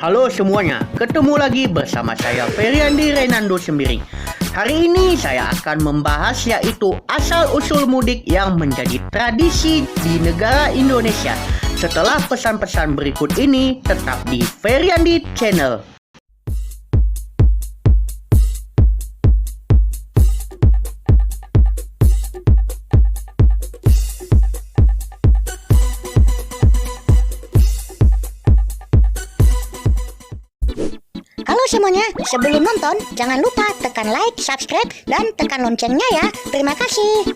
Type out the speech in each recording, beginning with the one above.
Halo semuanya, ketemu lagi bersama saya Feriandi Renando Sembiring. Hari ini saya akan membahas yaitu asal-usul mudik yang menjadi tradisi di negara Indonesia. Setelah pesan-pesan berikut ini, tetap di Feriandi Channel. Halo semuanya, sebelum nonton jangan lupa tekan like, subscribe, dan tekan loncengnya ya. Terima kasih.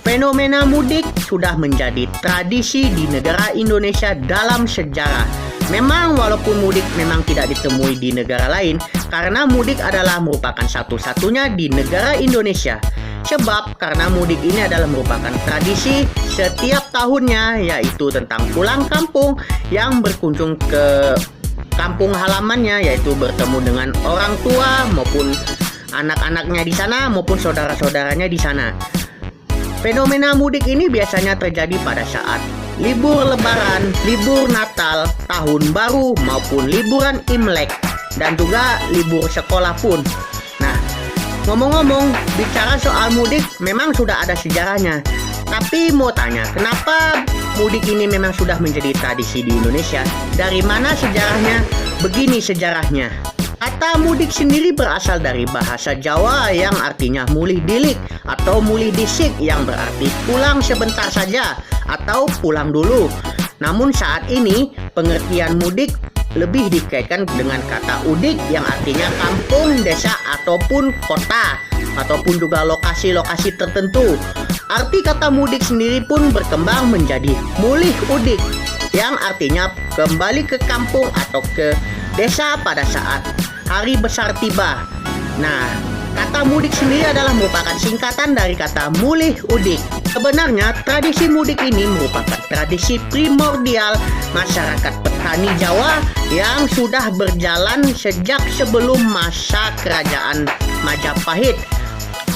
Fenomena mudik sudah menjadi tradisi di negara Indonesia dalam sejarah. Memang walaupun mudik memang tidak ditemui di negara lain, karena mudik adalah merupakan satu-satunya di negara Indonesia. Sebab karena mudik ini adalah merupakan tradisi setiap tahunnya, yaitu tentang pulang kampung yang berkunjung ke kampung halamannya, yaitu bertemu dengan orang tua maupun anak-anaknya di sana maupun saudara-saudaranya di sana. Fenomena mudik ini biasanya terjadi pada saat libur lebaran, libur Natal, tahun baru maupun liburan Imlek dan juga libur sekolah pun. Nah, ngomong-ngomong bicara soal mudik memang sudah ada sejarahnya. Tapi mau tanya, kenapa mudik ini memang sudah menjadi tradisi di Indonesia? Dari mana sejarahnya? Begini sejarahnya. Kata mudik sendiri berasal dari bahasa Jawa yang artinya mulih dilik atau mulih disik yang berarti pulang sebentar saja atau pulang dulu. Namun saat ini pengertian mudik lebih dikaitkan dengan kata udik yang artinya kampung, desa ataupun kota ataupun juga lokasi-lokasi tertentu. Arti kata mudik sendiri pun berkembang menjadi mulih udik yang artinya kembali ke kampung atau ke desa pada saat hari besar tiba. Nah, kata mudik sendiri adalah merupakan singkatan dari kata mulih udik. Sebenarnya tradisi mudik ini merupakan tradisi primordial masyarakat petani Jawa yang sudah berjalan sejak sebelum masa kerajaan Majapahit.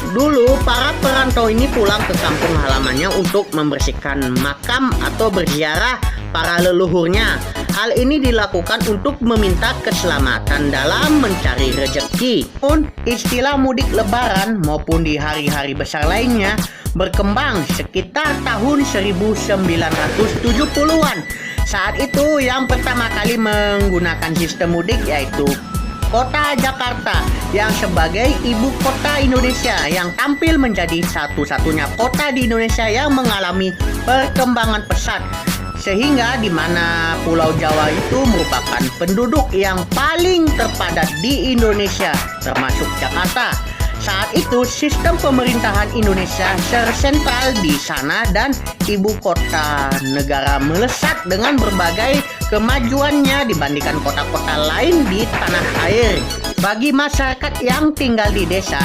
Dulu para perantau ini pulang ke kampung halamannya untuk membersihkan makam atau berziarah para leluhurnya. Hal ini dilakukan untuk meminta keselamatan dalam mencari rezeki. Istilah mudik lebaran maupun di hari-hari besar lainnya berkembang sekitar tahun 1970-an. Saat itu yang pertama kali menggunakan sistem mudik yaitu Kota Jakarta yang sebagai ibu kota Indonesia yang tampil menjadi satu-satunya kota di Indonesia yang mengalami perkembangan pesat. Sehingga di mana Pulau Jawa itu merupakan penduduk yang paling terpadat di Indonesia, termasuk Jakarta. Saat itu sistem pemerintahan Indonesia tersentral di sana dan ibu kota negara melesat dengan berbagai kemajuannya dibandingkan kota-kota lain di tanah air. Bagi masyarakat yang tinggal di desa,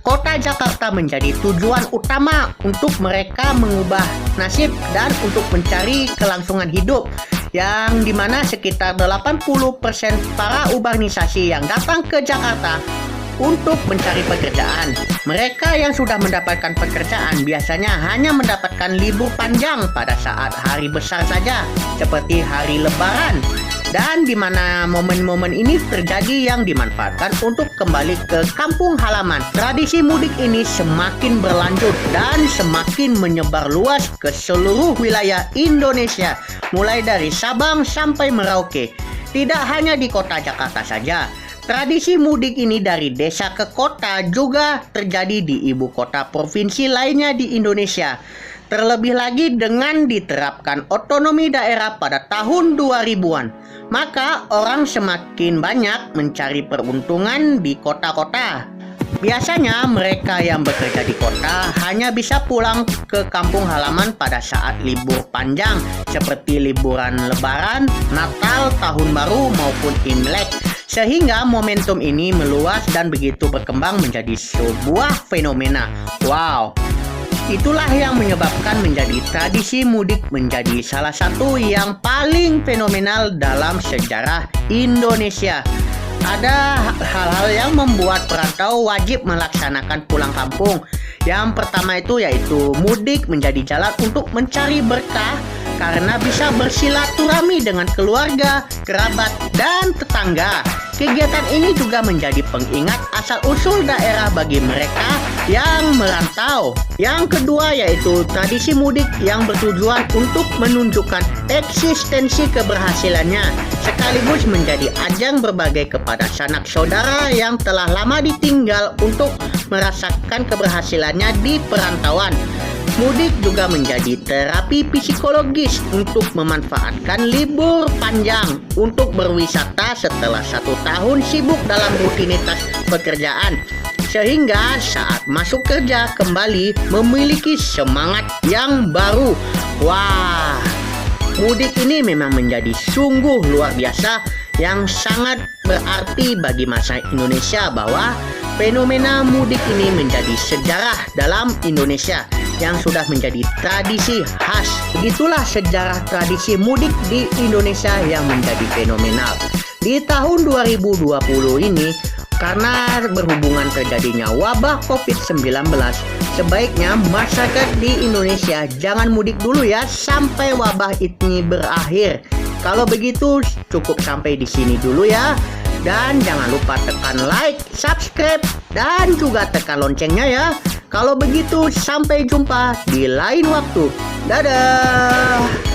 Kota Jakarta menjadi tujuan utama untuk mereka mengubah nasib dan untuk mencari kelangsungan hidup, yang dimana sekitar 80% para urbanisasi yang datang ke Jakarta untuk mencari pekerjaan. Mereka yang sudah mendapatkan pekerjaan biasanya hanya mendapatkan libur panjang pada saat hari besar saja, seperti hari Lebaran. Dan di mana momen-momen ini terjadi yang dimanfaatkan untuk kembali ke kampung halaman. Tradisi mudik ini semakin berlanjut dan semakin menyebar luas ke seluruh wilayah Indonesia, mulai dari Sabang sampai Merauke. Tidak hanya di kota Jakarta saja, tradisi mudik ini dari desa ke kota juga terjadi di ibu kota provinsi lainnya di Indonesia. Terlebih lagi dengan diterapkan otonomi daerah pada tahun 2000-an, maka orang semakin banyak mencari peruntungan di kota-kota. Biasanya mereka yang bekerja di kota hanya bisa pulang ke kampung halaman pada saat libur panjang seperti liburan Lebaran, Natal, Tahun Baru maupun Imlek. Sehingga momentum ini meluas dan begitu berkembang menjadi sebuah fenomena. Wow! Itulah yang menyebabkan menjadi tradisi mudik menjadi salah satu yang paling fenomenal dalam sejarah Indonesia. ada hal-hal yang membuat perantau wajib melaksanakan pulang kampung. Yang pertama itu yaitu mudik menjadi jalan untuk mencari berkah karena bisa bersilaturahmi dengan keluarga, kerabat, dan tetangga. Kegiatan ini juga menjadi pengingat asal-usul daerah bagi mereka yang merantau. Yang kedua yaitu tradisi mudik yang bertujuan untuk menunjukkan eksistensi keberhasilannya, sekaligus menjadi ajang berbagi kepada sanak saudara yang telah lama ditinggal untuk merasakan keberhasilannya di perantauan. Mudik juga menjadi terapi psikologis untuk memanfaatkan libur panjang untuk berwisata setelah 1 tahun sibuk dalam rutinitas pekerjaan, sehingga saat masuk kerja kembali memiliki semangat yang baru. Wah, mudik ini memang menjadi sungguh luar biasa yang sangat berarti bagi masyarakat Indonesia, bahwa fenomena mudik ini menjadi sejarah dalam Indonesia yang sudah menjadi tradisi khas. Begitulah sejarah tradisi mudik di Indonesia yang menjadi fenomenal. Di tahun 2020 ini, karena berhubungan terjadinya wabah COVID-19, sebaiknya masyarakat di Indonesia jangan mudik dulu ya sampai wabah ini berakhir. Kalau begitu cukup sampai di sini dulu ya. Dan jangan lupa tekan like, subscribe, dan juga tekan loncengnya ya. Kalau begitu sampai jumpa di lain waktu. Dadah.